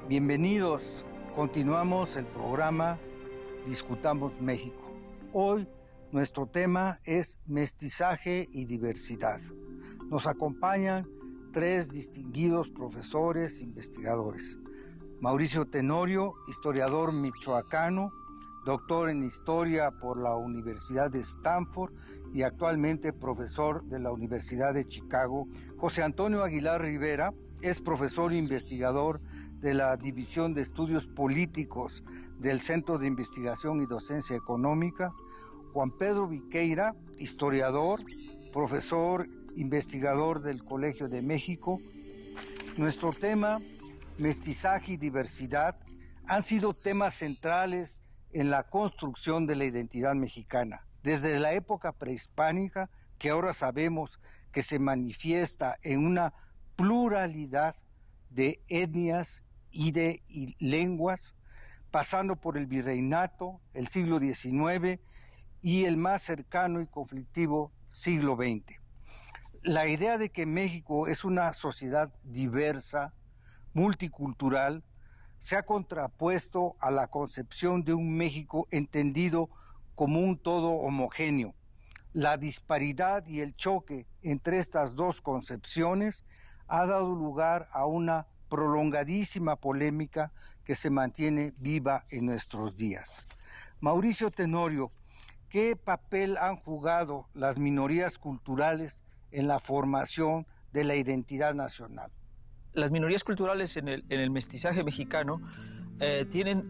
Bienvenidos, continuamos el programa Discutamos México. Hoy nuestro tema es mestizaje y diversidad. Nos acompañan tres distinguidos profesores investigadores. Mauricio Tenorio, historiador michoacano, doctor en historia por la Universidad de Stanford y actualmente profesor de la Universidad de Chicago. José Antonio Aguilar Rivera es profesor e investigador de la División de Estudios Políticos del Centro de Investigación y Docencia Económica. Juan Pedro Viqueira, historiador, profesor, investigador del Colegio de México. Nuestro tema, mestizaje y diversidad, han sido temas centrales en la construcción de la identidad mexicana, desde la época prehispánica, que ahora sabemos que se manifiesta en una pluralidad de etnias y de lenguas, pasando por el virreinato, el siglo XIX y el más cercano y conflictivo siglo XX. La idea de que México es una sociedad diversa, multicultural, se ha contrapuesto a la concepción de un México entendido como un todo homogéneo. La disparidad y el choque entre estas dos concepciones ha dado lugar a una prolongadísima polémica que se mantiene viva en nuestros días. Mauricio Tenorio, ¿qué papel han jugado las minorías culturales en la formación de la identidad nacional? Las minorías culturales en el mestizaje mexicano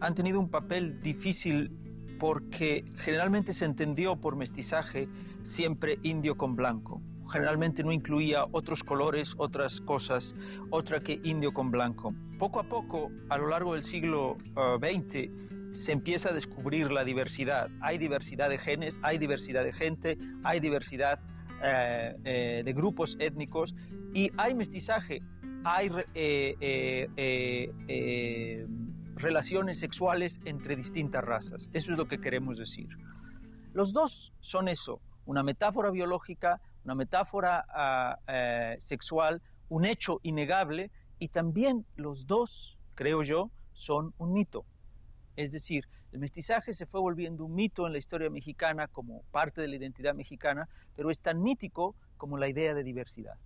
han tenido un papel difícil porque generalmente se entendió por mestizaje siempre indio con blanco. Generalmente no incluía otros colores, otras cosas, otra que indio con blanco. Poco a poco, a lo largo del siglo XX, se empieza a descubrir la diversidad. Hay diversidad de genes, hay diversidad de gente, hay diversidad de grupos étnicos y hay mestizaje. Hay relaciones sexuales entre distintas razas. Eso es lo que queremos decir. Los dos son eso, una metáfora biológica, una metáfora sexual, un hecho innegable, y también los dos, creo yo, son un mito. Es decir, el mestizaje se fue volviendo un mito en la historia mexicana como parte de la identidad mexicana, pero es tan mítico como la idea de diversidad.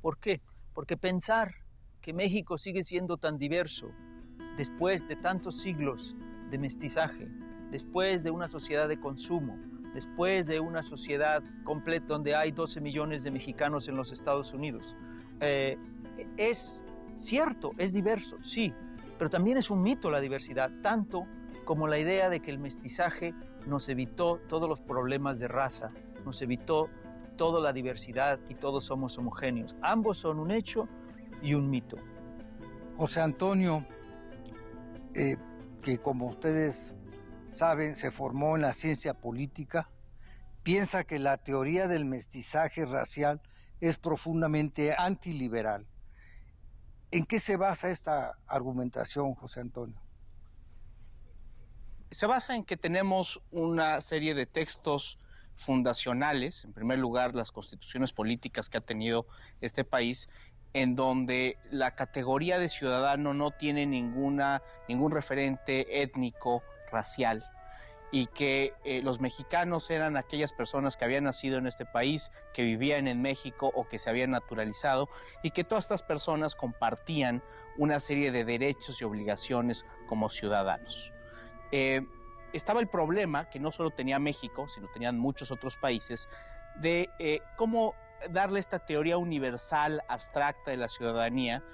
¿Por qué? Porque pensar que México sigue siendo tan diverso después de tantos siglos de mestizaje, después de una sociedad de consumo, después de una sociedad completa donde hay 12 millones de mexicanos en los Estados Unidos, es cierto, es diverso, sí, pero también es un mito la diversidad, tanto como la idea de que el mestizaje nos evitó todos los problemas de raza, nos evitó toda la diversidad y todos somos homogéneos. Ambos son un hecho y un mito. José Antonio, que como ustedes saben se formó en la ciencia política, piensa que la teoría del mestizaje racial es profundamente antiliberal. ¿En qué se basa esta argumentación, José Antonio? Se basa en que tenemos una serie de textos fundacionales, en primer lugar las constituciones políticas que ha tenido este país, en donde la categoría de ciudadano no tiene ningún referente étnico, racial, y que los mexicanos eran aquellas personas que habían nacido en este país, que vivían en México o que se habían naturalizado, y que todas estas personas compartían una serie de derechos y obligaciones como ciudadanos. Estaba el problema, que no solo tenía México, sino tenían muchos otros países, de cómo darle esta teoría universal, abstracta de la ciudadanía,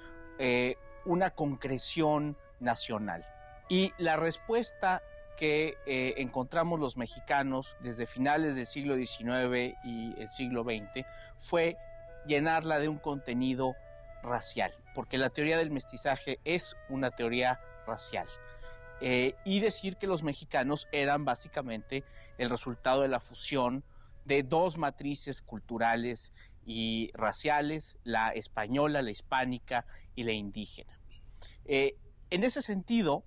una concreción nacional. Y la respuesta que encontramos los mexicanos desde finales del siglo XIX y el siglo XX fue llenarla de un contenido racial, porque la teoría del mestizaje es una teoría racial. Y decir que los mexicanos eran básicamente el resultado de la fusión de dos matrices culturales y raciales, la española, la hispánica y la indígena. En ese sentido,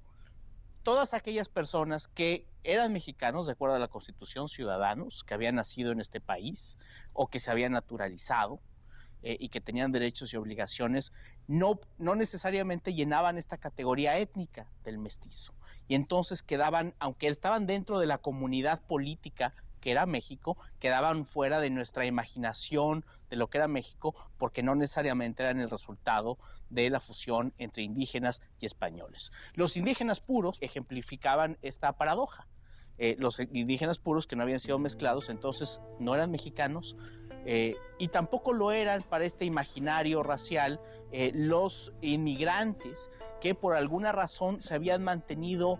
todas aquellas personas que eran mexicanos, de acuerdo a la Constitución, ciudadanos, que habían nacido en este país o que se habían naturalizado, y que tenían derechos y obligaciones, no necesariamente llenaban esta categoría étnica del mestizo. Y entonces quedaban, aunque estaban dentro de la comunidad política que era México, quedaban fuera de nuestra imaginación de lo que era México, porque no necesariamente eran el resultado de la fusión entre indígenas y españoles. Los indígenas puros ejemplificaban esta paradoja. Los indígenas puros que no habían sido mezclados, entonces no eran mexicanos, y tampoco lo eran para este imaginario racial los inmigrantes que por alguna razón se habían mantenido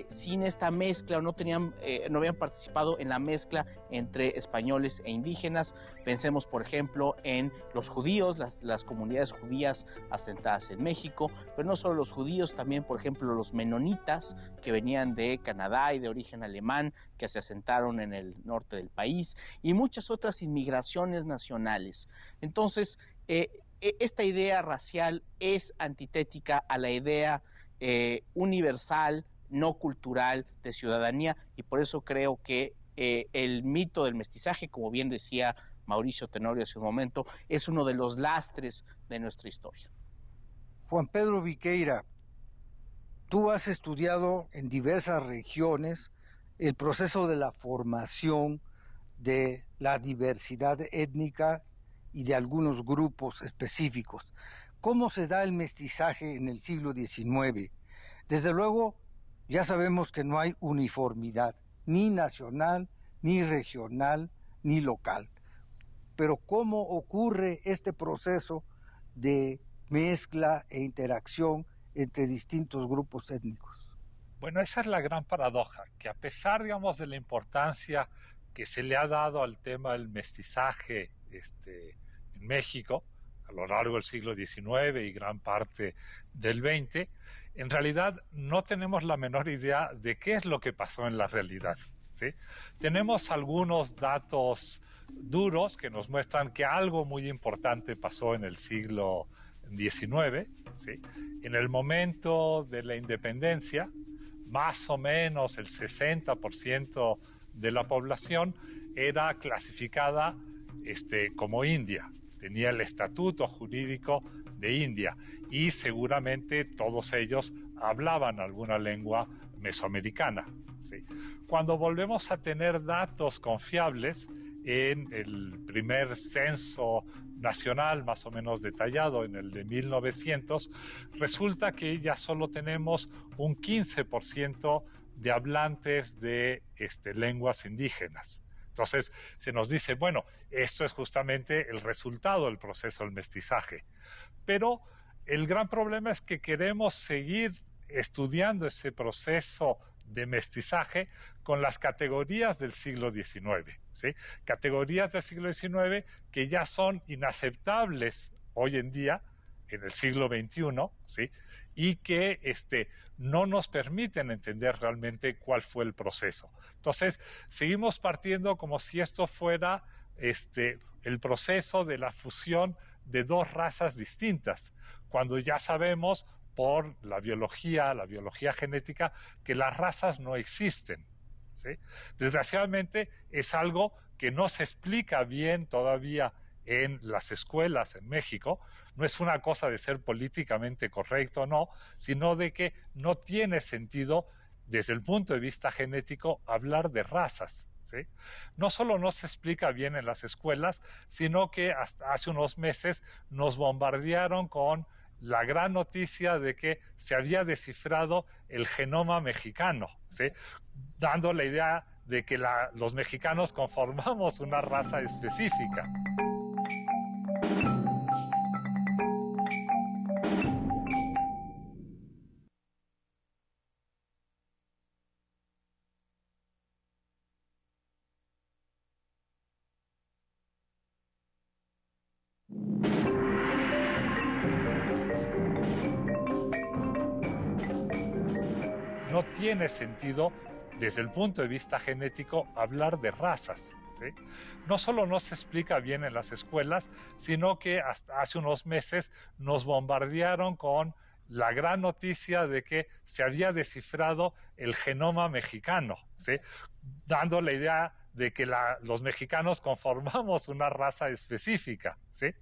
sin esta mezcla o no habían participado en la mezcla entre españoles e indígenas. Pensemos, por ejemplo, en los judíos, las comunidades judías asentadas en México, pero no solo los judíos, también, por ejemplo, los menonitas que venían de Canadá y de origen alemán, que se asentaron en el norte del país, y muchas otras inmigraciones nacionales. Entonces, esta idea racial es antitética a la idea universal, no cultural, de ciudadanía, y por eso creo que el mito del mestizaje, como bien decía Mauricio Tenorio hace un momento, es uno de los lastres de nuestra historia. Juan Pedro Viqueira, tú has estudiado en diversas regiones el proceso de la formación de la diversidad étnica y de algunos grupos específicos. ¿Cómo se da el mestizaje en el siglo XIX? Desde luego, ya sabemos que no hay uniformidad, ni nacional, ni regional, ni local. Pero ¿cómo ocurre este proceso de mezcla e interacción entre distintos grupos étnicos? Bueno, esa es la gran paradoja, que a pesar, digamos, de la importancia que se le ha dado al tema del mestizaje en México a lo largo del siglo XIX y gran parte del XX, en realidad no tenemos la menor idea de qué es lo que pasó en la realidad, ¿sí? Tenemos algunos datos duros que nos muestran que algo muy importante pasó en el siglo XIX, ¿sí? En el momento de la independencia, más o menos el 60% de la población era clasificada como india, tenía el estatuto jurídico de India y seguramente todos ellos hablaban alguna lengua mesoamericana, ¿sí? Cuando volvemos a tener datos confiables en el primer censo nacional más o menos detallado en el de 1900, resulta que ya solo tenemos un 15% de hablantes de lenguas indígenas. Entonces se nos dice, bueno, esto es justamente el resultado del proceso del mestizaje. Pero el gran problema es que queremos seguir estudiando ese proceso de mestizaje con las categorías del siglo XIX, ¿sí? Categorías del siglo XIX que ya son inaceptables hoy en día, en el siglo XXI, ¿sí? Y que no nos permiten entender realmente cuál fue el proceso. Entonces, seguimos partiendo como si esto fuera el proceso de la fusión de dos razas distintas, cuando ya sabemos por la biología genética, que las razas no existen, ¿sí? Desgraciadamente es algo que no se explica bien todavía en las escuelas en México. No es una cosa de ser políticamente correcto o no, sino de que no tiene sentido desde el punto de vista genético hablar de razas, ¿sí? No solo no se explica bien en las escuelas, sino que hasta hace unos meses nos bombardearon con la gran noticia de que se había descifrado el genoma mexicano, ¿sí? Dando la idea de que los mexicanos conformamos una raza específica. No tiene sentido desde el punto de vista genético hablar de razas, ¿sí? No solo no se explica bien en las escuelas, sino que hasta hace unos meses nos bombardearon con la gran noticia de que se había descifrado el genoma mexicano, ¿sí? Dando la idea de que los mexicanos conformamos una raza específica, ¿sí?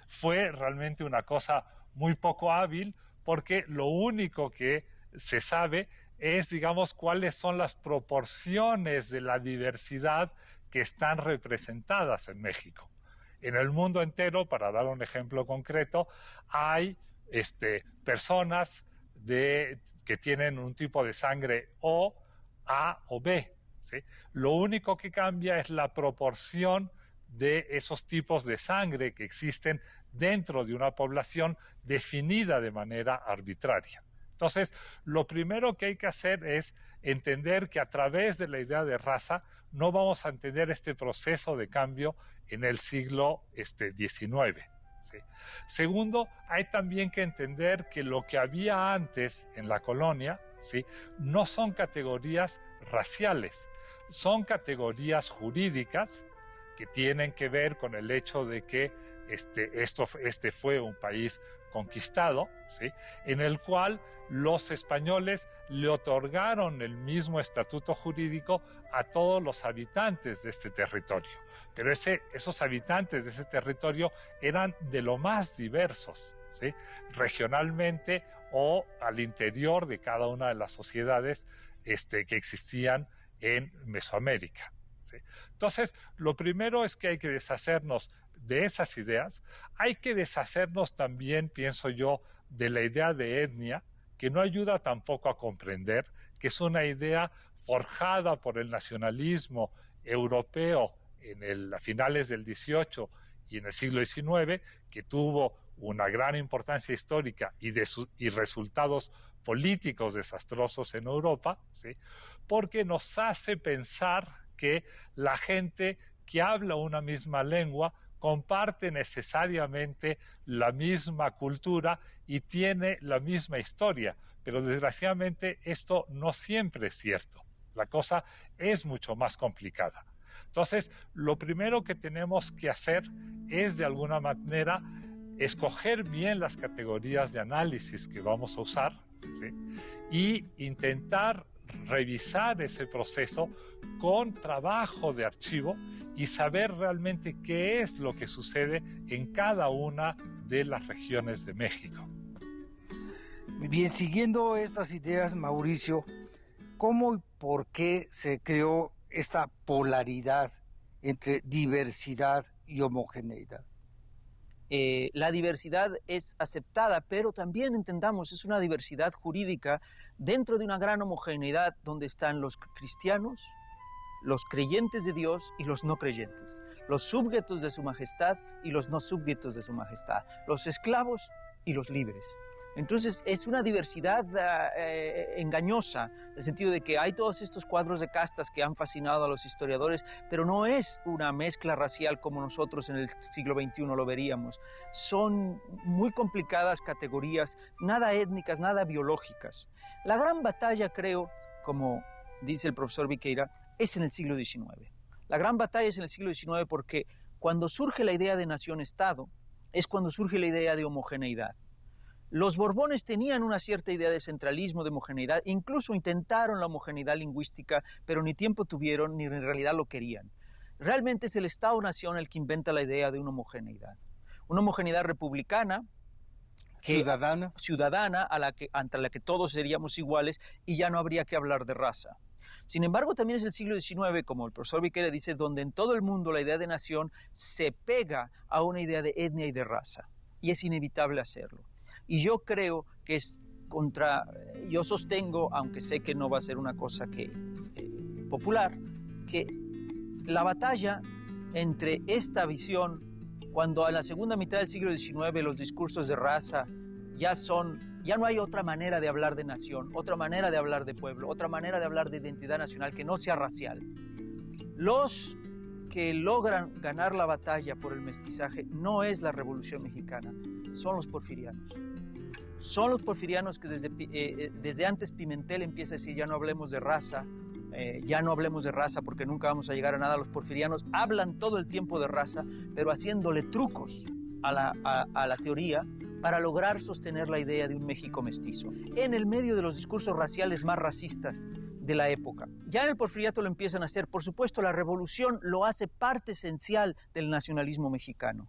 Fue realmente una cosa muy poco hábil, porque lo único que se sabe es, digamos, cuáles son las proporciones de la diversidad que están representadas en México. En el mundo entero, para dar un ejemplo concreto, hay personas que tienen un tipo de sangre O, A o B, ¿sí? Lo único que cambia es la proporción de esos tipos de sangre que existen dentro de una población definida de manera arbitraria. Entonces, lo primero que hay que hacer es entender que a través de la idea de raza no vamos a entender este proceso de cambio en el siglo XIX. ¿Sí? Segundo, hay también que entender que lo que había antes en la colonia, ¿sí?, no son categorías raciales, son categorías jurídicas que tienen que ver con el hecho de que este fue un país conquistado, ¿sí?, en el cual los españoles le otorgaron el mismo estatuto jurídico a todos los habitantes de este territorio. Pero esos habitantes de ese territorio eran de lo más diversos, ¿sí?, regionalmente o al interior de cada una de las sociedades que existían en Mesoamérica, ¿sí? Entonces, lo primero es que hay que deshacernos de esas ideas. Hay que deshacernos también, pienso yo, de la idea de etnia, que no ayuda tampoco a comprender, que es una idea forjada por el nacionalismo europeo a finales del XVIII y en el siglo XIX, que tuvo una gran importancia histórica y resultados políticos desastrosos en Europa, ¿sí?, porque nos hace pensar que la gente que habla una misma lengua comparte necesariamente la misma cultura y tiene la misma historia, pero desgraciadamente esto no siempre es cierto. La cosa es mucho más complicada. Entonces, lo primero que tenemos que hacer es, de alguna manera, escoger bien las categorías de análisis que vamos a usar, ¿sí?, y intentar revisar ese proceso con trabajo de archivo y saber realmente qué es lo que sucede en cada una de las regiones de México. Bien, siguiendo estas ideas, Mauricio, ¿cómo y por qué se creó esta polaridad entre diversidad y homogeneidad? La diversidad es aceptada, pero también entendamos, es una diversidad jurídica dentro de una gran homogeneidad donde están los cristianos, los creyentes de Dios y los no creyentes, los súbditos de su majestad y los no súbditos de su majestad, los esclavos y los libres. Entonces es una diversidad engañosa, en el sentido de que hay todos estos cuadros de castas que han fascinado a los historiadores, pero no es una mezcla racial como nosotros en el siglo XXI lo veríamos. Son muy complicadas categorías, nada étnicas, nada biológicas. La gran batalla, creo, como dice el profesor Viqueira, es en el siglo XIX. La gran batalla es en el siglo XIX porque cuando surge la idea de nación-estado es cuando surge la idea de homogeneidad. Los Borbones tenían una cierta idea de centralismo, de homogeneidad, incluso intentaron la homogeneidad lingüística, pero ni tiempo tuvieron ni en realidad lo querían. Realmente es el Estado-Nación el que inventa la idea de una homogeneidad republicana, ciudadana ante la que todos seríamos iguales y ya no habría que hablar de raza. Sin embargo, también es el siglo XIX, como el profesor Viqueira dice, donde en todo el mundo la idea de nación se pega a una idea de etnia y de raza, y es inevitable hacerlo. Y yo creo que yo sostengo, aunque sé que no va a ser una cosa popular, que la batalla entre esta visión, cuando en la segunda mitad del siglo XIX los discursos de raza ya no hay otra manera de hablar de nación, otra manera de hablar de pueblo, otra manera de hablar de identidad nacional que no sea racial. Los que logran ganar la batalla por el mestizaje no es la Revolución Mexicana, son los porfirianos. Son los porfirianos que desde antes Pimentel empieza a decir ya no hablemos de raza, porque nunca vamos a llegar a nada. Los porfirianos hablan todo el tiempo de raza, pero haciéndole trucos a la teoría para lograr sostener la idea de un México mestizo. En el medio de los discursos raciales más racistas de la época. Ya en el Porfiriato lo empiezan a hacer. Por supuesto, la revolución lo hace parte esencial del nacionalismo mexicano,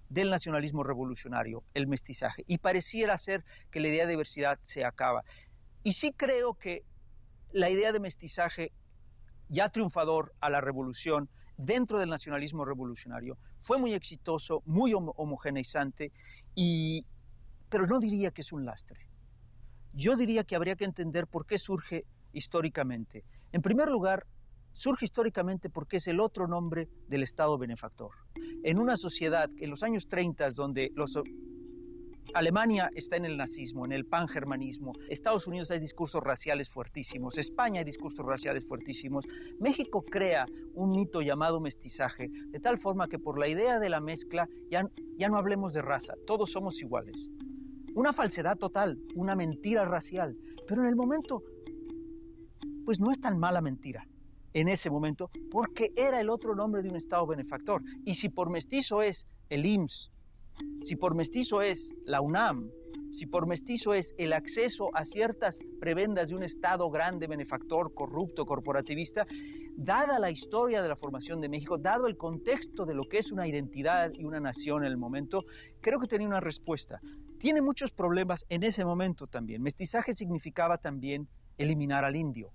del nacionalismo revolucionario, el mestizaje. Y pareciera ser que la idea de diversidad se acaba. Y sí creo que la idea de mestizaje, ya triunfador a la revolución, dentro del nacionalismo revolucionario, fue muy exitoso, muy homogeneizante, pero no diría que es un lastre. Yo diría que habría que entender por qué surge históricamente. En primer lugar, surge históricamente porque es el otro nombre del Estado benefactor. En una sociedad en los años 30, donde Alemania está en el nazismo, en el pangermanismo, Estados Unidos hay discursos raciales fuertísimos, España hay discursos raciales fuertísimos, México crea un mito llamado mestizaje, de tal forma que por la idea de la mezcla ya no hablemos de raza, todos somos iguales. Una falsedad total, una mentira racial, pero en el momento, pues no es tan mala mentira. En ese momento, porque era el otro nombre de un Estado benefactor. Y si por mestizo es el IMSS, si por mestizo es la UNAM, si por mestizo es el acceso a ciertas prebendas de un Estado grande, benefactor, corrupto, corporativista, dada la historia de la formación de México, dado el contexto de lo que es una identidad y una nación en el momento, creo que tenía una respuesta. Tiene muchos problemas en ese momento también. Mestizaje significaba también eliminar al indio.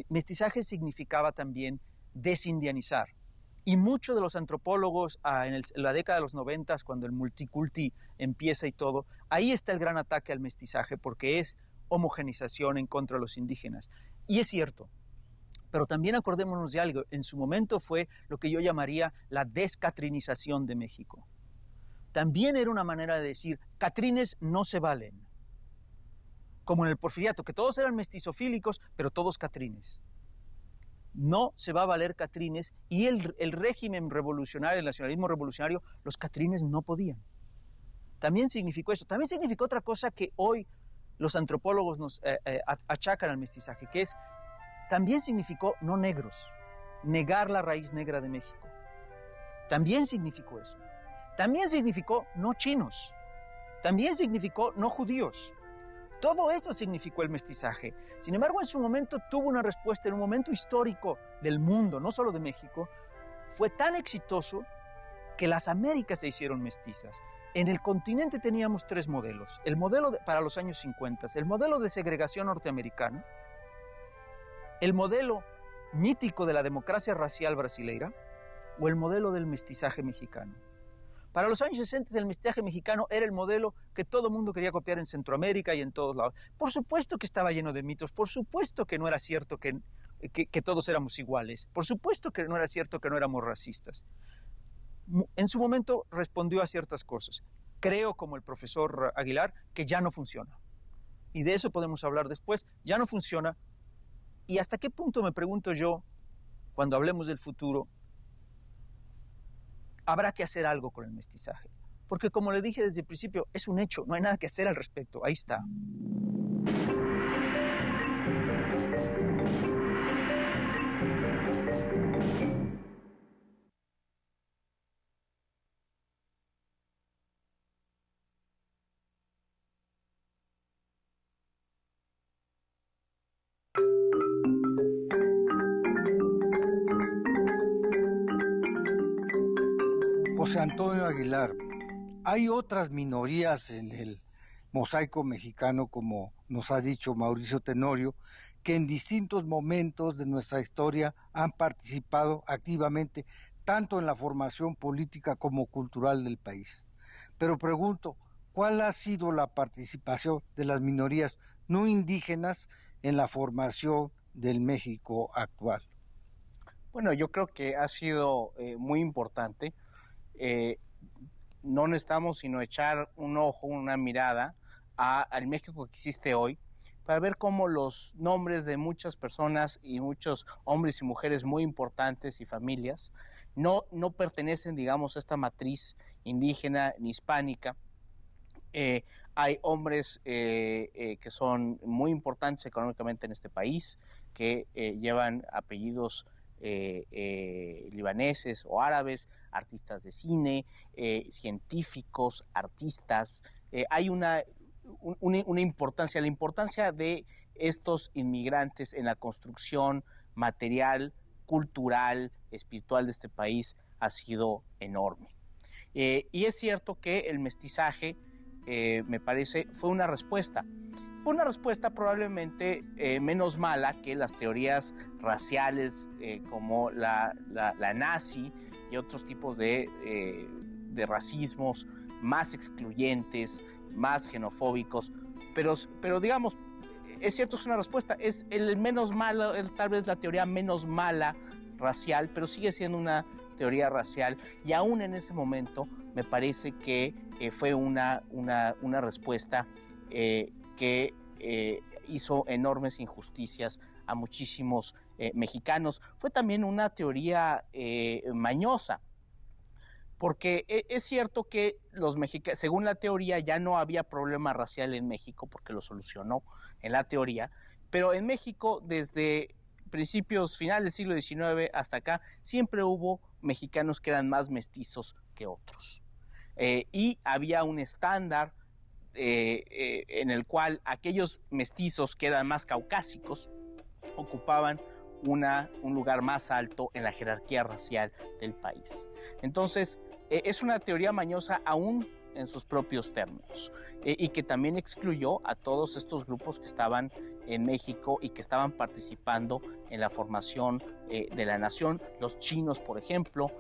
Mestizaje significaba también desindianizar. Y muchos de los antropólogos en la década de los 90, cuando el multiculti empieza y todo, ahí está el gran ataque al mestizaje, porque es homogenización en contra de los indígenas. Y es cierto, pero también acordémonos de algo, en su momento fue lo que yo llamaría la descatrinización de México. También era una manera de decir, catrines no se valen. Como en el Porfiriato, que todos eran mestizofílicos, pero todos catrines. No se va a valer catrines, y el régimen revolucionario, el nacionalismo revolucionario, los catrines no podían. También significó eso. También significó otra cosa que hoy los antropólogos nos achacan al mestizaje, que es, también significó no negros, negar la raíz negra de México. También significó eso. También significó no chinos. También significó no judíos. Todo eso significó el mestizaje. Sin embargo, en su momento tuvo una respuesta, en un momento histórico del mundo, no solo de México, fue tan exitoso que las Américas se hicieron mestizas. En el continente teníamos tres modelos. El modelo para los años 50, el modelo de segregación norteamericano, el modelo mítico de la democracia racial brasileira o el modelo del mestizaje mexicano. Para los años 60 el mestizaje mexicano era el modelo que todo el mundo quería copiar en Centroamérica y en todos lados. Por supuesto que estaba lleno de mitos, por supuesto que no era cierto que todos éramos iguales, por supuesto que no era cierto que no éramos racistas. En su momento respondió a ciertas cosas. Creo, como el profesor Aguilar, que ya no funciona. Y de eso podemos hablar después. Ya no funciona. ¿Y hasta qué punto, me pregunto yo, cuando hablemos del futuro, habrá que hacer algo con el mestizaje? Porque, como le dije desde el principio, es un hecho, no hay nada que hacer al respecto, ahí está. José Antonio Aguilar, hay otras minorías en el mosaico mexicano, como nos ha dicho Mauricio Tenorio, que en distintos momentos de nuestra historia han participado activamente tanto en la formación política como cultural del país. Pero pregunto, ¿cuál ha sido la participación de las minorías no indígenas en la formación del México actual? Bueno, yo creo que ha sido muy importante. No necesitamos sino echar un ojo, una mirada al México que existe hoy, para ver cómo los nombres de muchas personas y muchos hombres y mujeres muy importantes y familias no pertenecen, digamos, a esta matriz indígena ni hispánica. Hay hombres que son muy importantes económicamente en este país, que llevan apellidos libaneses o árabes, artistas de cine, científicos, artistas. Hay una importancia, la importancia de estos inmigrantes en la construcción material, cultural, espiritual de este país ha sido enorme. Y es cierto que el mestizaje, me parece, fue una respuesta. Fue una respuesta probablemente menos mala que las teorías raciales como la nazi y otros tipos de racismos más excluyentes, más xenofóbicos, pero digamos, es cierto, es una respuesta, es el menos malo, tal vez la teoría menos mala racial, pero sigue siendo una teoría racial, y aún en ese momento me parece que fue una respuesta que hizo enormes injusticias a muchísimos mexicanos. Fue también una teoría mañosa, porque es cierto que los mexicanos, según la teoría, ya no había problema racial en México, porque lo solucionó en la teoría, pero en México desde principios, finales del siglo XIX hasta acá, siempre hubo mexicanos que eran más mestizos que otros. Y había un estándar en el cual aquellos mestizos que eran más caucásicos ocupaban un lugar más alto en la jerarquía racial del país. Entonces, es una teoría mañosa aún en sus propios términos, y que también excluyó a todos estos grupos que estaban en México y que estaban participando en la formación de la nación. Los chinos, por ejemplo,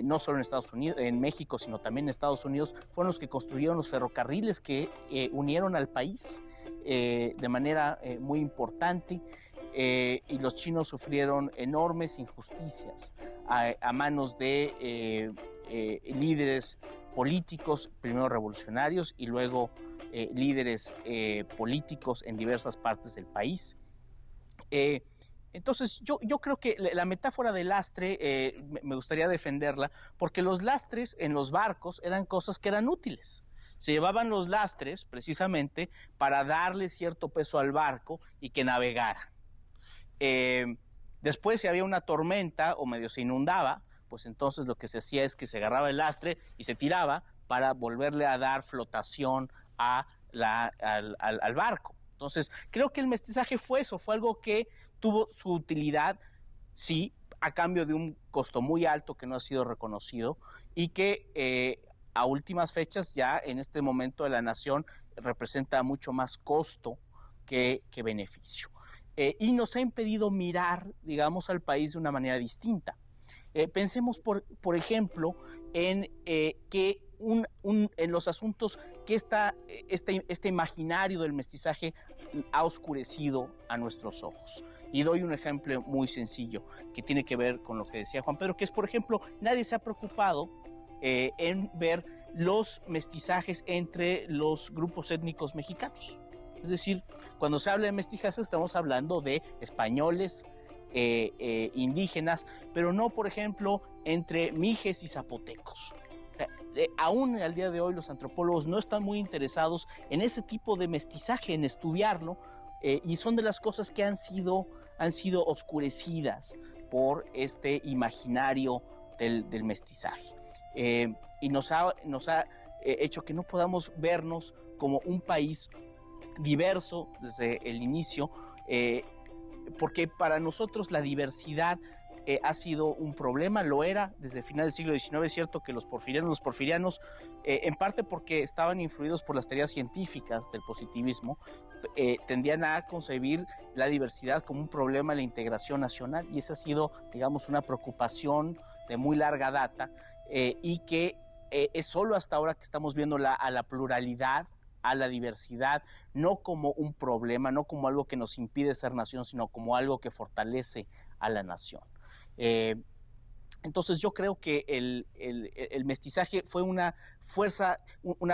no solo en Estados Unidos, en México, sino también en Estados Unidos, fueron los que construyeron los ferrocarriles que unieron al país de manera muy importante. Y los chinos sufrieron enormes injusticias a manos de líderes políticos, primero revolucionarios y luego líderes políticos en diversas partes del país. Entonces yo creo que la metáfora del lastre me gustaría defenderla, porque los lastres en los barcos eran cosas que eran útiles. Se llevaban los lastres precisamente para darle cierto peso al barco y que navegara. Después, si había una tormenta o medio se inundaba, pues entonces lo que se hacía es que se agarraba el lastre y se tiraba para volverle a dar flotación al barco. Entonces, creo que el mestizaje fue eso, fue algo que tuvo su utilidad, sí, a cambio de un costo muy alto que no ha sido reconocido, y que a últimas fechas, ya en este momento de la nación, representa mucho más costo que beneficio. Y nos ha impedido mirar, digamos, al país de una manera distinta. Pensemos, por ejemplo, en que en los asuntos que este imaginario del mestizaje ha oscurecido a nuestros ojos. Y doy un ejemplo muy sencillo que tiene que ver con lo que decía Juan Pedro, que es, por ejemplo, nadie se ha preocupado en ver los mestizajes entre los grupos étnicos mexicanos. Es decir, cuando se habla de mestizaje estamos hablando de españoles, indígenas, pero no, por ejemplo, entre mijes y zapotecos. Aún al día de hoy los antropólogos no están muy interesados en ese tipo de mestizaje, en estudiarlo, y son de las cosas que han sido oscurecidas por este imaginario del mestizaje. Y nos ha hecho que no podamos vernos como un país diverso desde el inicio, porque para nosotros la diversidad ha sido un problema, lo era desde el final del siglo XIX. Es cierto que los porfirianos, en parte porque estaban influidos por las teorías científicas del positivismo, tendían a concebir la diversidad como un problema de la integración nacional, y esa ha sido, digamos, una preocupación de muy larga data, y que es solo hasta ahora que estamos viendo a la pluralidad, a la diversidad, no como un problema, no como algo que nos impide ser nación, sino como algo que fortalece a la nación. Entonces yo creo que el mestizaje fue una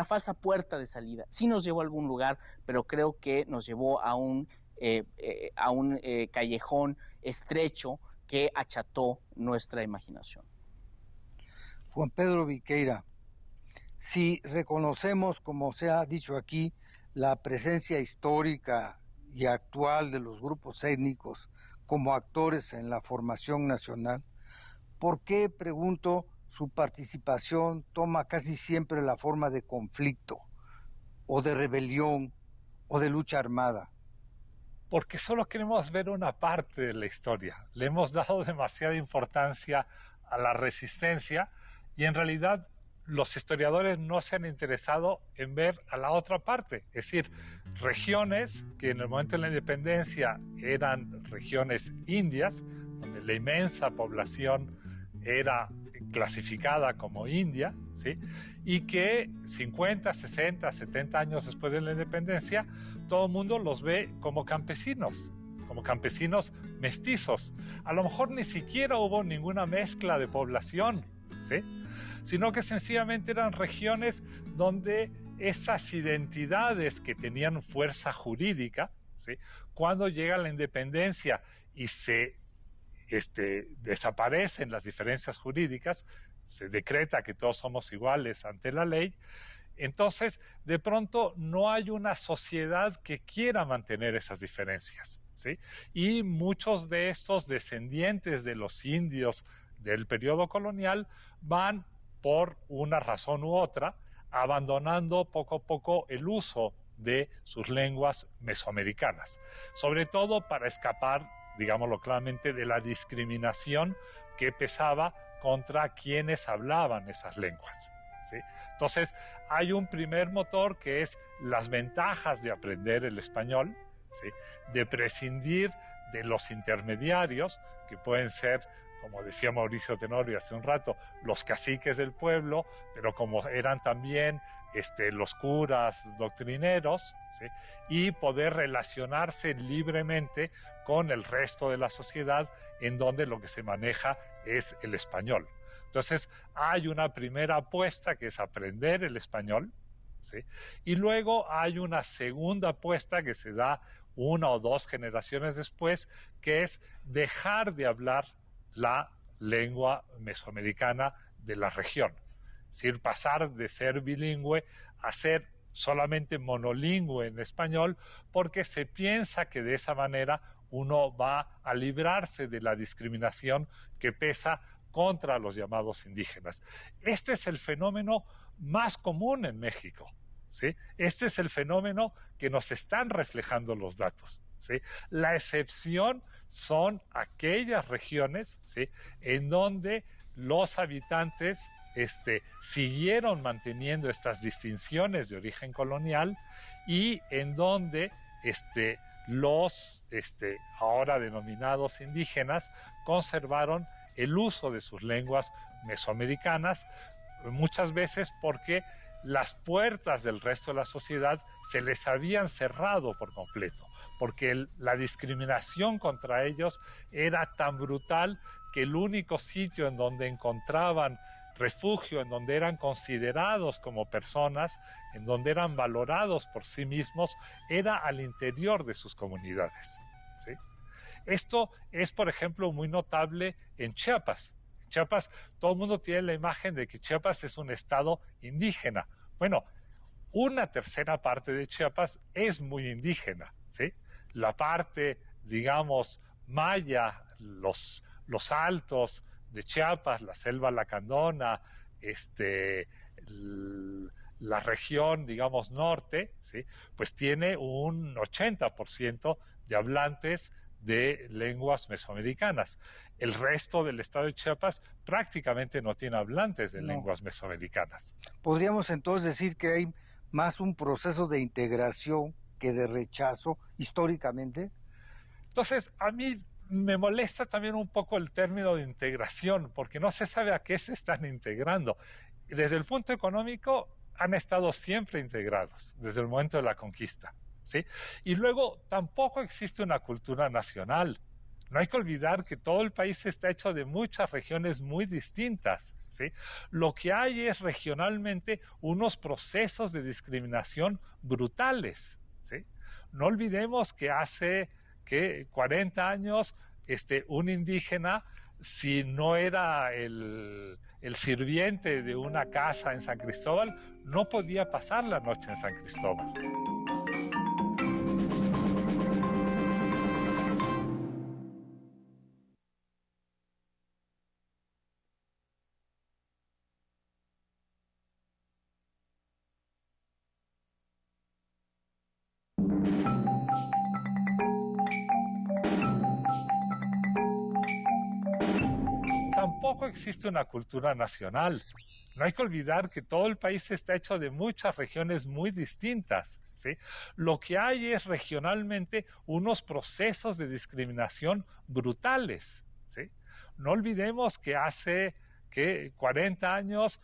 falsa puerta de salida. Sí nos llevó a algún lugar, pero creo que nos llevó a un callejón estrecho que acható nuestra imaginación. Juan Pedro Viqueira, si reconocemos, como se ha dicho aquí, la presencia histórica y actual de los grupos étnicos como actores en la formación nacional, ¿por qué, pregunto, su participación toma casi siempre la forma de conflicto o de rebelión o de lucha armada? porque solo queremos ver una parte de la historia. Le hemos dado demasiada importancia a la resistencia y en realidad los historiadores no se han interesado en ver a la otra parte, es decir, regiones que en el momento de la independencia eran regiones indias, donde la inmensa población era clasificada como india, ¿sí? Y que 50, 60, 70 años después de la independencia, todo el mundo los ve como campesinos mestizos. A lo mejor ni siquiera hubo ninguna mezcla de población, ¿sí? Sino que sencillamente eran regiones donde esas identidades que tenían fuerza jurídica, ¿sí? Cuando llega la independencia y se desaparecen las diferencias jurídicas, se decreta que todos somos iguales ante la ley, entonces de pronto no hay una sociedad que quiera mantener esas diferencias, ¿sí? Y muchos de estos descendientes de los indios del periodo colonial van por una razón u otra abandonando poco a poco el uso de sus lenguas mesoamericanas, sobre todo para escapar, digámoslo claramente, de la discriminación que pesaba contra quienes hablaban esas lenguas, ¿sí? Entonces, hay un primer motor que es las ventajas de aprender el español, ¿sí? De prescindir de los intermediarios, que pueden ser, como decía Mauricio Tenorio hace un rato, los caciques del pueblo, pero como eran también los curas doctrineros, ¿sí? Y poder relacionarse libremente con el resto de la sociedad en donde lo que se maneja es el español. Entonces hay una primera apuesta que es aprender el español, ¿sí? Y luego hay una segunda apuesta que se da 1 o 2 generaciones después, que es dejar de hablar la lengua mesoamericana de la región. Es decir, pasar de ser bilingüe a ser solamente monolingüe en español, porque se piensa que de esa manera uno va a librarse de la discriminación que pesa contra los llamados indígenas. Este es el fenómeno más común en México, ¿sí? Este es el fenómeno que nos están reflejando los datos, ¿sí? La excepción son aquellas regiones, ¿sí?, en donde los habitantes siguieron manteniendo estas distinciones de origen colonial y en donde los ahora denominados indígenas conservaron el uso de sus lenguas mesoamericanas, muchas veces porque las puertas del resto de la sociedad se les habían cerrado por completo, porque la discriminación contra ellos era tan brutal que el único sitio en donde encontraban refugio, en donde eran considerados como personas, en donde eran valorados por sí mismos, era al interior de sus comunidades, ¿sí? Esto es, por ejemplo, muy notable en Chiapas. En Chiapas, todo el mundo tiene la imagen de que Chiapas es un estado indígena. Bueno, una tercera parte de Chiapas es muy indígena, ¿sí? La parte, digamos, maya, los altos de Chiapas, la selva lacandona, la región, digamos, norte, ¿sí?, pues tiene un 80% de hablantes de lenguas mesoamericanas. El resto del estado de Chiapas prácticamente no tiene hablantes de lenguas mesoamericanas. Podríamos entonces decir que hay más un proceso de integración que de rechazo históricamente. Entonces, a mí me molesta también un poco el término de integración, porque no se sabe a qué se están integrando. Desde el punto económico, han estado siempre integrados, desde el momento de la conquista, ¿sí? Y luego, tampoco existe una cultura nacional. No hay que olvidar que todo el país está hecho de muchas regiones muy distintas, ¿sí? Lo que hay es regionalmente unos procesos de discriminación brutales, ¿sí? No olvidemos que hace 40 años un indígena, si no era el sirviente de una casa en San Cristóbal, no podía pasar la noche en San Cristóbal. tampoco existe una cultura nacional. No hay que olvidar que todo el país está hecho de muchas regiones muy distintas, ¿sí? Lo que hay es regionalmente unos procesos de discriminación brutales, ¿sí? No olvidemos que hace 40 años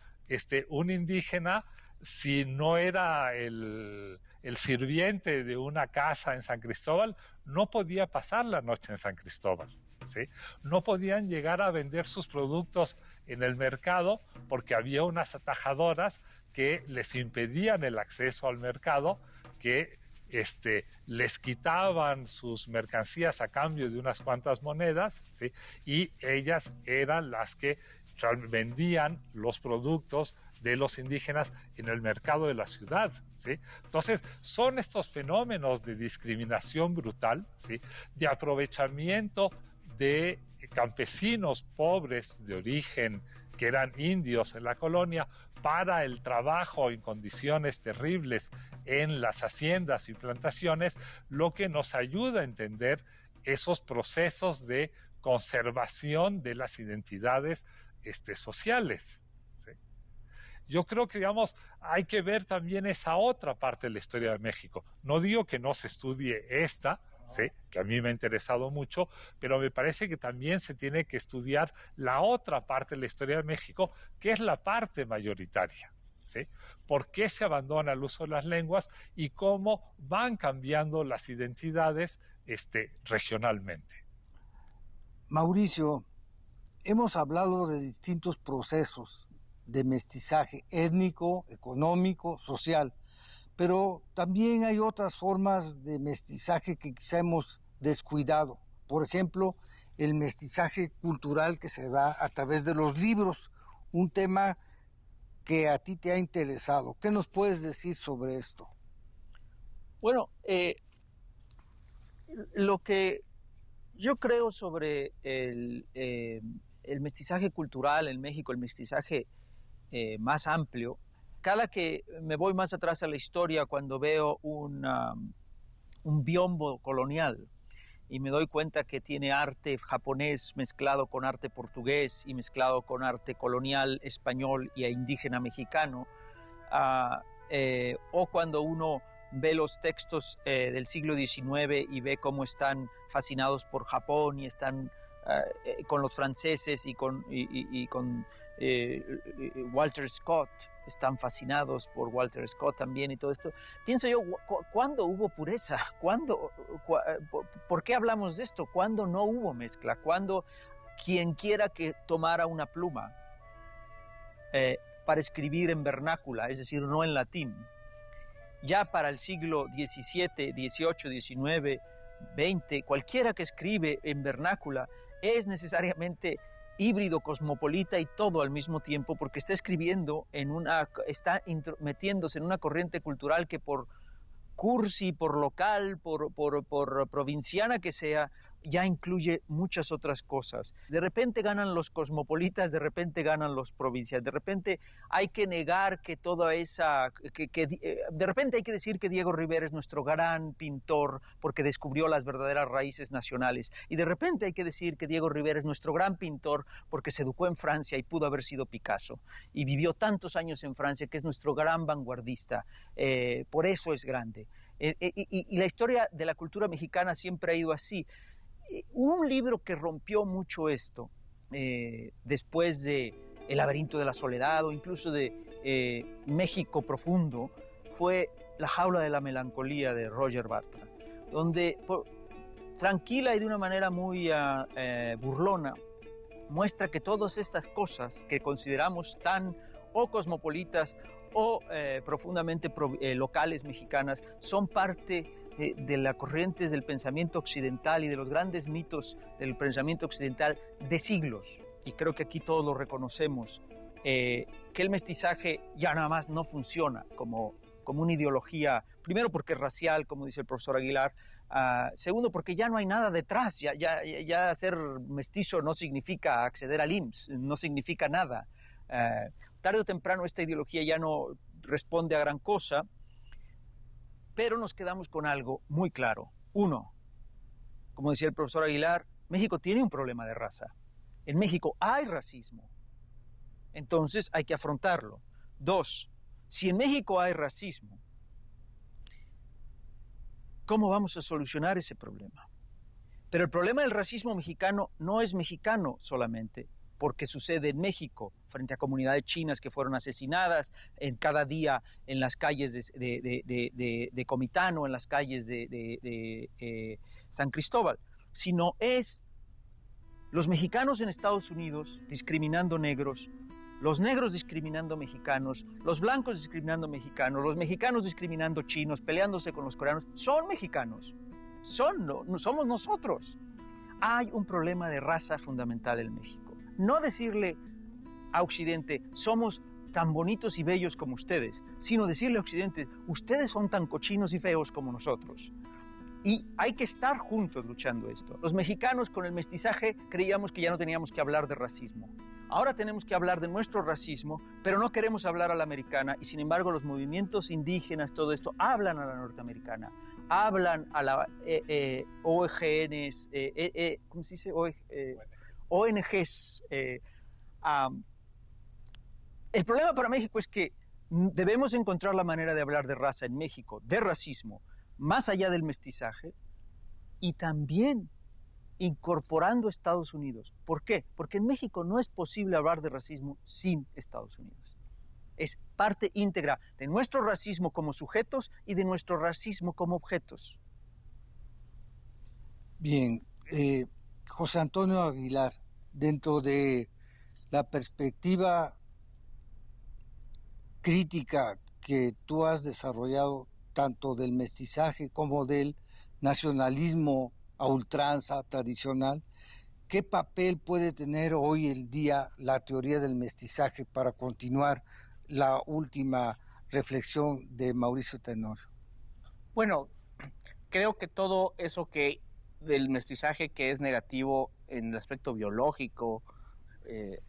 un indígena, si no era el sirviente de una casa en San Cristóbal, no podía pasar la noche en San Cristóbal, ¿sí? No podían llegar a vender sus productos en el mercado porque había unas atajadoras que les impedían el acceso al mercado, que les quitaban sus mercancías a cambio de unas cuantas monedas, ¿sí? Y ellas eran las que vendían los productos de los indígenas en el mercado de la ciudad, ¿sí? Entonces, son estos fenómenos de discriminación brutal, ¿sí? De aprovechamiento de campesinos pobres de origen que eran indios en la colonia para el trabajo en condiciones terribles en las haciendas y plantaciones, lo que nos ayuda a entender esos procesos de conservación de las identidades sociales, ¿sí? Yo creo que, digamos, hay que ver también esa otra parte de la historia de México. No digo que no se estudie esta, ¿sí? Que a mí me ha interesado mucho, pero me parece que también se tiene que estudiar la otra parte de la historia de México, que es la parte mayoritaria, ¿sí? ¿Por qué se abandona el uso de las lenguas y cómo van cambiando las identidades regionalmente? Mauricio, hemos hablado de distintos procesos de mestizaje étnico, económico, social, pero también hay otras formas de mestizaje que quizá hemos descuidado. Por ejemplo, el mestizaje cultural que se da a través de los libros, un tema que a ti te ha interesado. ¿Qué nos puedes decir sobre esto? Bueno, lo que yo creo sobre el mestizaje cultural en México, el mestizaje más amplio, cada que me voy más atrás a la historia, cuando veo un biombo colonial y me doy cuenta que tiene arte japonés mezclado con arte portugués y mezclado con arte colonial español e indígena mexicano, o cuando uno ve los textos del siglo XIX y ve cómo están fascinados por Japón y están con los franceses y con Walter Scott, están fascinados por Walter Scott también y todo esto. Pienso yo, ¿cuándo hubo pureza? ¿Por qué hablamos de esto? ¿Cuándo no hubo mezcla? ¿Cuándo quien quiera que tomara una pluma para escribir en vernácula, es decir, no en latín? Ya para el siglo XVII, XVIII, XIX, XX, cualquiera que escribe en vernácula es necesariamente híbrido, cosmopolita y todo al mismo tiempo, porque está escribiendo está metiéndose en una corriente cultural que por cursi, por local, por provinciana que sea, ya incluye muchas otras cosas. De repente ganan los cosmopolitas, de repente ganan los provincias, de repente hay que negar que toda esa... de repente hay que decir que Diego Rivera es nuestro gran pintor porque descubrió las verdaderas raíces nacionales, y de repente hay que decir que Diego Rivera es nuestro gran pintor porque se educó en Francia y pudo haber sido Picasso, y vivió tantos años en Francia, que es nuestro gran vanguardista, por eso es grande. Y la historia de la cultura mexicana siempre ha ido así. Un libro que rompió mucho esto, después de El laberinto de la soledad o incluso de México profundo, fue La jaula de la melancolía de Roger Bartra, donde tranquila y de una manera muy burlona muestra que todas estas cosas que consideramos tan o cosmopolitas o profundamente locales mexicanas son parte de las corrientes del pensamiento occidental y de los grandes mitos del pensamiento occidental de siglos. Y creo que aquí todos lo reconocemos, que el mestizaje ya nada más no funciona como una ideología, primero porque es racial, como dice el profesor Aguilar, segundo porque ya no hay nada detrás, ya ser mestizo no significa acceder al IMSS, no significa nada. Tarde o temprano esta ideología ya no responde a gran cosa, pero nos quedamos con algo muy claro. Uno, como decía el profesor Aguilar, México tiene un problema de raza. En México hay racismo. Entonces hay que afrontarlo. 2, si en México hay racismo, ¿cómo vamos a solucionar ese problema? Pero el problema del racismo mexicano no es mexicano solamente, porque sucede en México, frente a comunidades chinas que fueron asesinadas en cada día en las calles de Comitán o en las calles de San Cristóbal, sino es los mexicanos en Estados Unidos discriminando negros, los negros discriminando mexicanos, los blancos discriminando mexicanos, los mexicanos discriminando chinos, peleándose con los coreanos. Son mexicanos, no somos nosotros. Hay un problema de raza fundamental en México. No decirle a Occidente, somos tan bonitos y bellos como ustedes, sino decirle a Occidente, ustedes son tan cochinos y feos como nosotros. Y hay que estar juntos luchando esto. Los mexicanos con el mestizaje creíamos que ya no teníamos que hablar de racismo. Ahora tenemos que hablar de nuestro racismo, pero no queremos hablar a la americana, y sin embargo los movimientos indígenas, todo esto, hablan a la norteamericana, hablan a la ONGs, ¿cómo se dice? ONGs. El problema para México es que debemos encontrar la manera de hablar de raza en México, de racismo, más allá del mestizaje, y también incorporando Estados Unidos. ¿Por qué? Porque en México no es posible hablar de racismo sin Estados Unidos. Es parte íntegra de nuestro racismo como sujetos y de nuestro racismo como objetos. Bien, José Antonio Aguilar, dentro de la perspectiva crítica que tú has desarrollado, tanto del mestizaje como del nacionalismo a ultranza tradicional, ¿qué papel puede tener hoy el día la teoría del mestizaje para continuar la última reflexión de Mauricio Tenorio? Bueno, creo que todo eso que del mestizaje que es negativo en el aspecto biológico,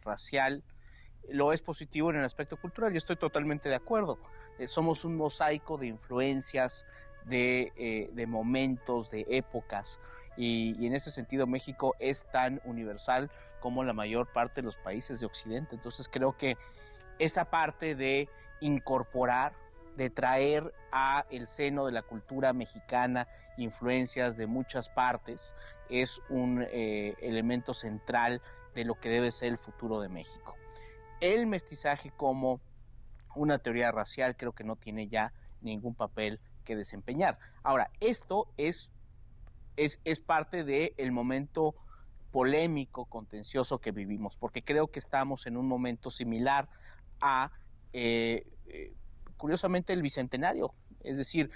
racial, lo es positivo en el aspecto cultural. Yo estoy totalmente de acuerdo. Somos un mosaico de influencias, de momentos, de épocas, y en ese sentido México es tan universal como la mayor parte de los países de Occidente. Entonces creo que esa parte de incorporar, de traer a el seno de la cultura mexicana influencias de muchas partes es un elemento central de lo que debe ser el futuro de México. El mestizaje como una teoría racial creo que no tiene ya ningún papel que desempeñar. Ahora, esto es parte del momento polémico, contencioso que vivimos, porque creo que estamos en un momento similar a, curiosamente, el Bicentenario. Es decir,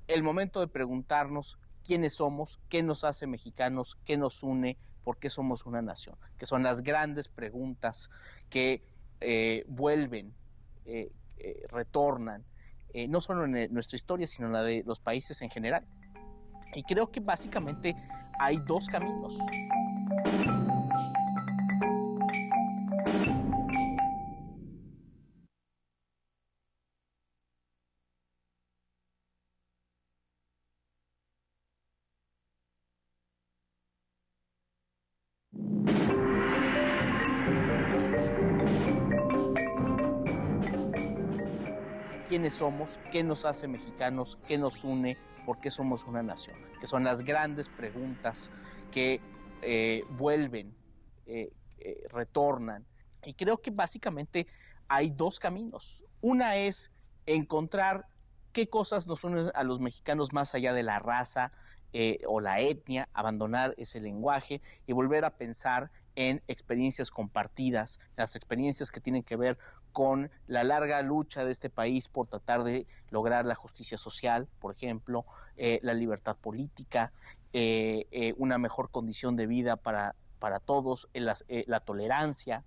el momento de preguntarnos quiénes somos, qué nos hace mexicanos, qué nos une, por qué somos una nación, que son las grandes preguntas que vuelven, retornan, no solo en nuestra historia, sino en la de los países en general. Y creo que básicamente hay dos caminos. Quiénes somos, qué nos hace mexicanos, qué nos une, por qué somos una nación, que son las grandes preguntas que vuelven, retornan. Y creo que básicamente hay dos caminos. Una es encontrar qué cosas nos unen a los mexicanos más allá de la raza o la etnia, abandonar ese lenguaje y volver a pensar en experiencias compartidas, las experiencias que tienen que ver con la larga lucha de este país por tratar de lograr la justicia social, por ejemplo, la libertad política, una mejor condición de vida para todos, la tolerancia.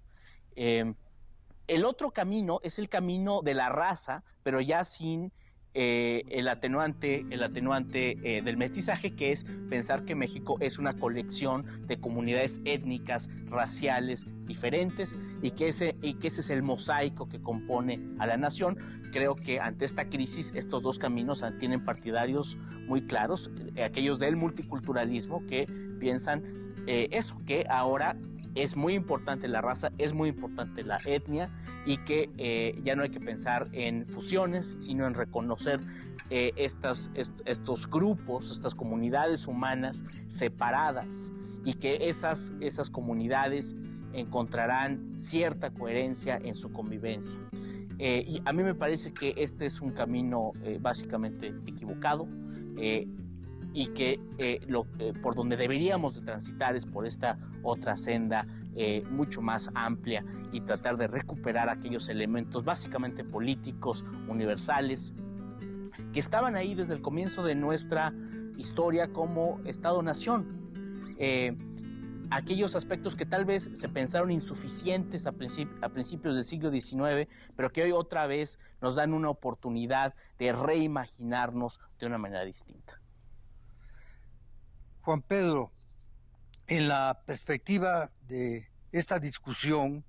El otro camino es el camino de la raza, pero ya sin el atenuante del mestizaje, que es pensar que México es una colección de comunidades étnicas, raciales diferentes y que ese es el mosaico que compone a la nación. Creo que ante esta crisis estos dos caminos tienen partidarios muy claros, aquellos del multiculturalismo que piensan que ahora es muy importante la raza, es muy importante la etnia y que ya no hay que pensar en fusiones, sino en reconocer estos grupos, estas comunidades humanas separadas, y que esas comunidades encontrarán cierta coherencia en su convivencia. Y a mí me parece que este es un camino básicamente equivocado, y que por donde deberíamos de transitar es por esta otra senda mucho más amplia, y tratar de recuperar aquellos elementos básicamente políticos, universales, que estaban ahí desde el comienzo de nuestra historia como Estado-nación. Aquellos aspectos que tal vez se pensaron insuficientes a principios del siglo XIX, pero que hoy otra vez nos dan una oportunidad de reimaginarnos de una manera distinta. Juan Pedro, en la perspectiva de esta discusión,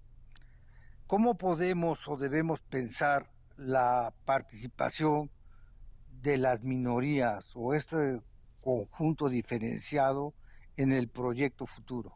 ¿cómo podemos o debemos pensar la participación de las minorías o este conjunto diferenciado en el proyecto futuro?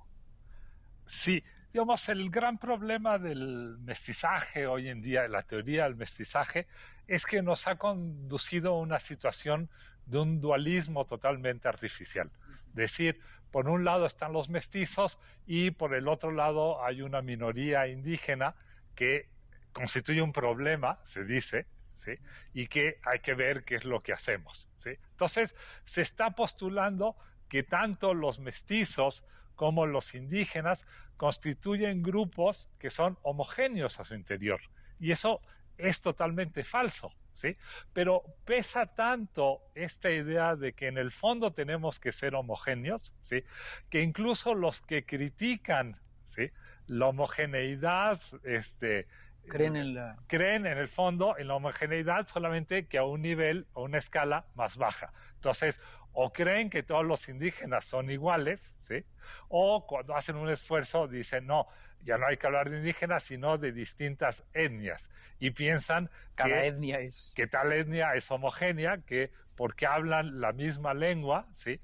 Sí, digamos, el gran problema del mestizaje hoy en día, de la teoría del mestizaje, es que nos ha conducido a una situación de un dualismo totalmente artificial. Es decir, por un lado están los mestizos y por el otro lado hay una minoría indígena que constituye un problema, se dice, ¿sí? Y que hay que ver qué es lo que hacemos, ¿sí? Entonces, se está postulando que tanto los mestizos como los indígenas constituyen grupos que son homogéneos a su interior. Y eso es totalmente falso, ¿sí? Pero pesa tanto esta idea de que en el fondo tenemos que ser homogéneos, ¿sí? Que incluso los que critican, ¿sí?, la homogeneidad, creen en el fondo en la homogeneidad, solamente que a un nivel o una escala más baja. Entonces, o creen que todos los indígenas son iguales, ¿sí?, o cuando hacen un esfuerzo dicen, no, ya no hay que hablar de indígenas, sino de distintas etnias, y piensan que tal etnia es homogénea, que porque hablan la misma lengua, ¿sí?,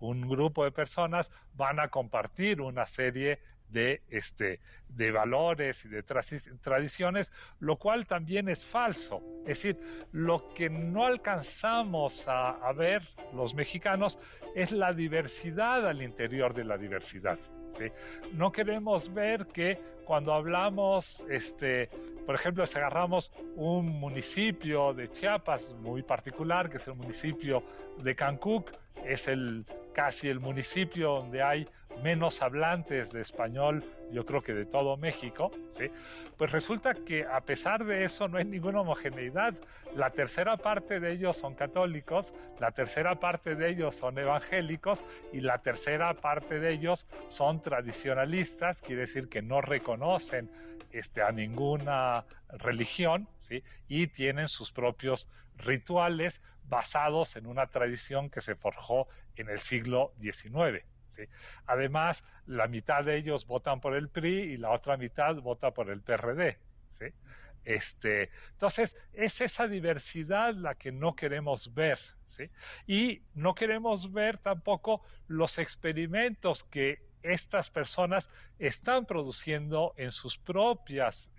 un grupo de personas van a compartir una serie de valores y de tradiciones, lo cual también es falso. Es decir, lo que no alcanzamos a ver los mexicanos es la diversidad al interior de la diversidad, ¿sí? No queremos ver que cuando hablamos, por ejemplo, si agarramos un municipio de Chiapas muy particular, que es el municipio de Cancuc, es casi el municipio donde hay menos hablantes de español, yo creo que de todo México, ¿sí? Pues resulta que a pesar de eso no hay ninguna homogeneidad. La tercera parte de ellos son católicos, la tercera parte de ellos son evangélicos y la tercera parte de ellos son tradicionalistas, quiere decir que no reconocen a ninguna religión, ¿sí?, y tienen sus propios rituales basados en una tradición que se forjó en el siglo XIX. ¿Sí? Además, la mitad de ellos votan por el PRI y la otra mitad vota por el PRD, ¿sí? Entonces, es esa diversidad la que no queremos ver, ¿sí? Y no queremos ver tampoco los experimentos que estas personas están produciendo en sus propias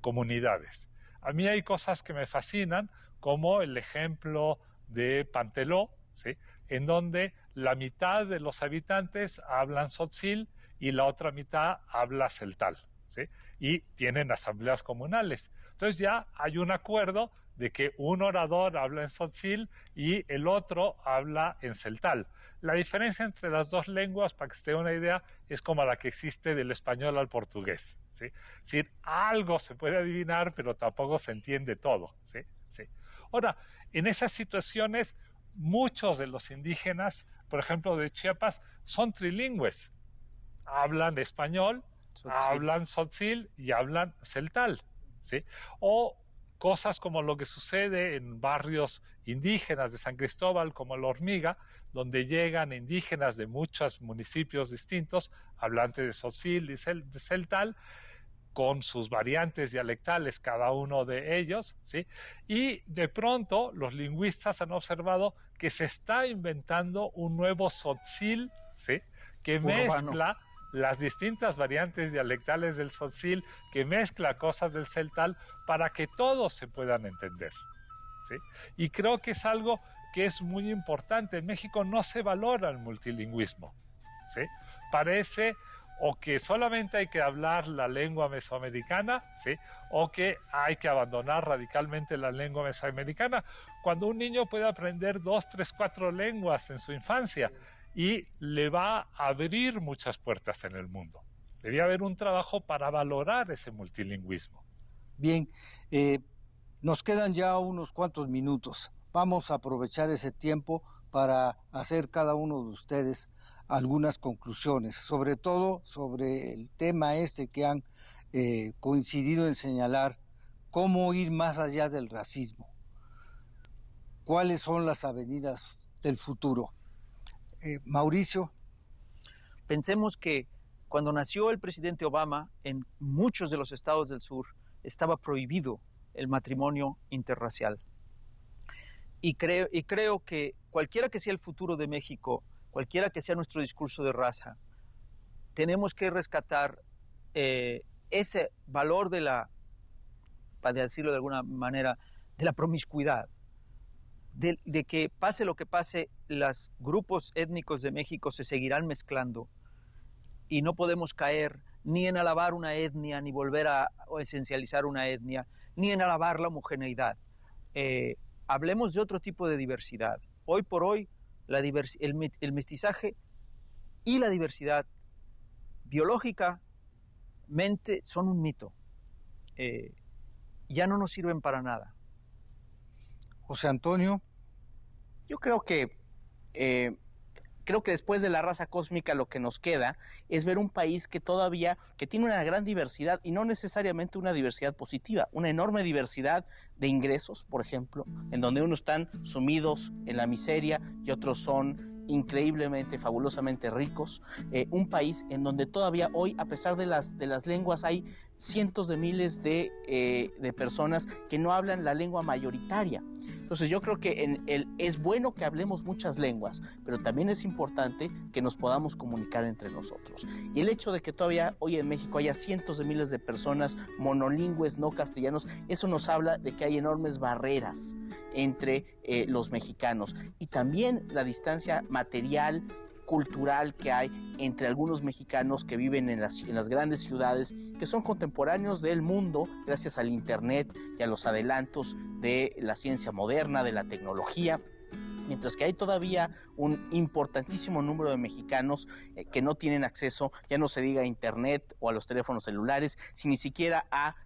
comunidades. A mí hay cosas que me fascinan, como el ejemplo de Panteló, ¿sí?, en donde la mitad de los habitantes hablan tzotzil y la otra mitad habla celtal, ¿sí?, y tienen asambleas comunales. Entonces ya hay un acuerdo de que un orador habla en tzotzil y el otro habla en celtal. La diferencia entre las dos lenguas, para que se dé una idea, es como la que existe del español al portugués, ¿sí? Es decir, algo se puede adivinar, pero tampoco se entiende todo, ¿sí? Sí. Ahora, en esas situaciones, muchos de los indígenas, por ejemplo, de Chiapas, son trilingües. Hablan español, hablan tzotzil y hablan celtal, ¿sí? O cosas como lo que sucede en barrios indígenas de San Cristóbal, como La Hormiga, donde llegan indígenas de muchos municipios distintos, hablantes de tzotzil y de celtal, con sus variantes dialectales cada uno de ellos, ¿sí? Y de pronto los lingüistas han observado que se está inventando un nuevo tzotzil, ¿sí?, que mezcla las distintas variantes dialectales del tzotzil, que mezcla cosas del celtal para que todos se puedan entender, ¿sí? Y creo que es algo que es muy importante. En México no se valora el multilingüismo, ¿sí? Parece o que solamente hay que hablar la lengua mesoamericana, ¿sí? O que hay que abandonar radicalmente la lengua mesoamericana, cuando un niño puede aprender 2, 3, 4 lenguas en su infancia y le va a abrir muchas puertas en el mundo. Debería haber un trabajo para valorar ese multilingüismo. Bien, nos quedan ya unos cuantos minutos. Vamos a aprovechar ese tiempo para hacer cada uno de ustedes algunas conclusiones, sobre todo sobre el tema que han coincidido en señalar, cómo ir más allá del racismo. ¿Cuáles son las avenidas del futuro? Mauricio. Pensemos que cuando nació el presidente Obama, en muchos de los estados del sur estaba prohibido el matrimonio interracial. Y creo que cualquiera que sea el futuro de México, cualquiera que sea nuestro discurso de raza, tenemos que rescatar ese valor de la, para decirlo de alguna manera, de la promiscuidad, de que pase lo que pase, los grupos étnicos de México se seguirán mezclando y no podemos caer ni en alabar una etnia, ni volver a esencializar una etnia, ni en alabar la homogeneidad. Hablemos de otro tipo de diversidad. Hoy por hoy, el mestizaje y la diversidad biológicamente son un mito. Ya no nos sirven para nada. José Antonio. Yo creo que después de la raza cósmica lo que nos queda es ver un país que tiene una gran diversidad, y no necesariamente una diversidad positiva, una enorme diversidad de ingresos, por ejemplo, en donde unos están sumidos en la miseria y otros son increíblemente, fabulosamente ricos. Un país en donde todavía hoy, a pesar de las lenguas, hay cientos de miles de personas que no hablan la lengua mayoritaria. Entonces yo creo que es bueno que hablemos muchas lenguas, pero también es importante que nos podamos comunicar entre nosotros. Y el hecho de que todavía hoy en México haya cientos de miles de personas monolingües, no castellanos, eso nos habla de que hay enormes barreras entre los mexicanos. Y también la distancia material, cultural que hay entre algunos mexicanos que viven en las grandes ciudades, que son contemporáneos del mundo gracias al internet y a los adelantos de la ciencia moderna, de la tecnología, mientras que hay todavía un importantísimo número de mexicanos que no tienen acceso, ya no se diga a internet o a los teléfonos celulares, ni siquiera a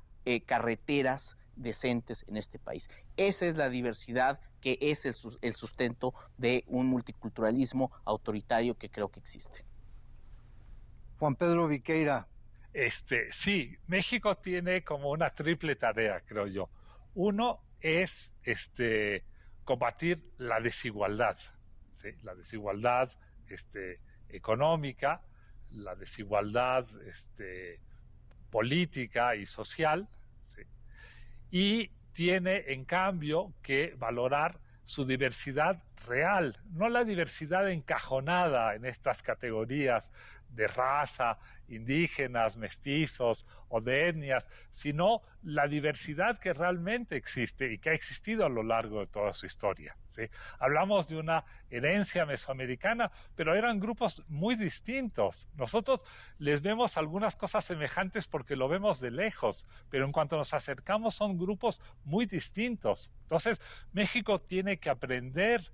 carreteras decentes en este país. Esa es la diversidad que es el sustento de un multiculturalismo autoritario que creo que existe. Juan Pedro Viqueira. Sí, México tiene como una triple tarea, creo yo. Uno es combatir la desigualdad, ¿sí? La desigualdad económica, la desigualdad política y social, ¿sí? Y tiene, en cambio, que valorar su diversidad real, no la diversidad encajonada en estas categorías de raza, indígenas, mestizos o de etnias, sino la diversidad que realmente existe y que ha existido a lo largo de toda su historia, ¿sí? Hablamos de una herencia mesoamericana, pero eran grupos muy distintos. Nosotros les vemos algunas cosas semejantes porque lo vemos de lejos, pero en cuanto nos acercamos son grupos muy distintos. Entonces, México tiene que aprender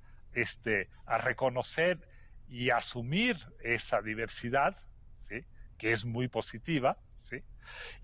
a reconocer y asumir esa diversidad, ¿sí? Que es muy positiva, ¿sí?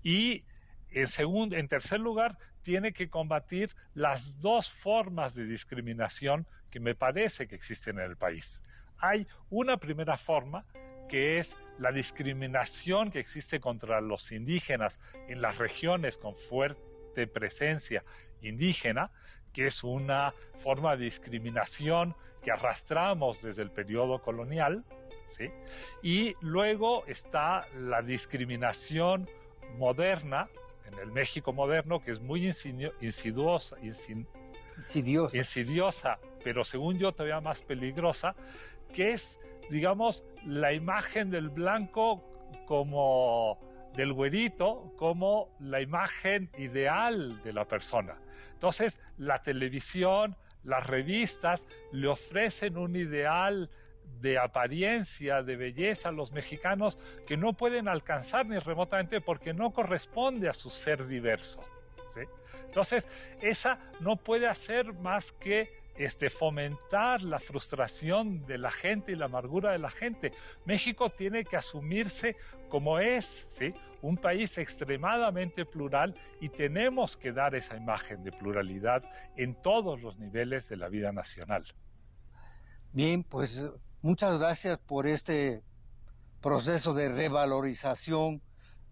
Y en tercer lugar, tiene que combatir las dos formas de discriminación que me parece que existen en el país. Hay una primera forma que es la discriminación que existe contra los indígenas en las regiones con fuerte presencia indígena, que es una forma de discriminación que arrastramos desde el periodo colonial, ¿sí? Y luego está la discriminación moderna, en el México moderno, que es muy insidiosa, pero según yo todavía más peligrosa, que es, digamos, la imagen del blanco como del güerito como la imagen ideal de la persona. Entonces, la televisión, las revistas le ofrecen un ideal de apariencia, de belleza a los mexicanos que no pueden alcanzar ni remotamente porque no corresponde a su ser diverso, ¿sí? Entonces, esa no puede hacer más que fomentar la frustración de la gente y la amargura de la gente. México tiene que asumirse como es, ¿sí? Un país extremadamente plural y tenemos que dar esa imagen de pluralidad en todos los niveles de la vida nacional. Bien, pues muchas gracias por este proceso de revalorización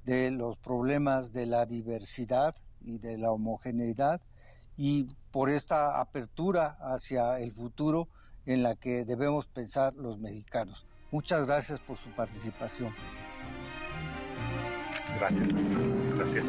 de los problemas de la diversidad y de la homogeneidad, y por esta apertura hacia el futuro en la que debemos pensar los mexicanos. Muchas gracias por su participación. Gracias. Gracias.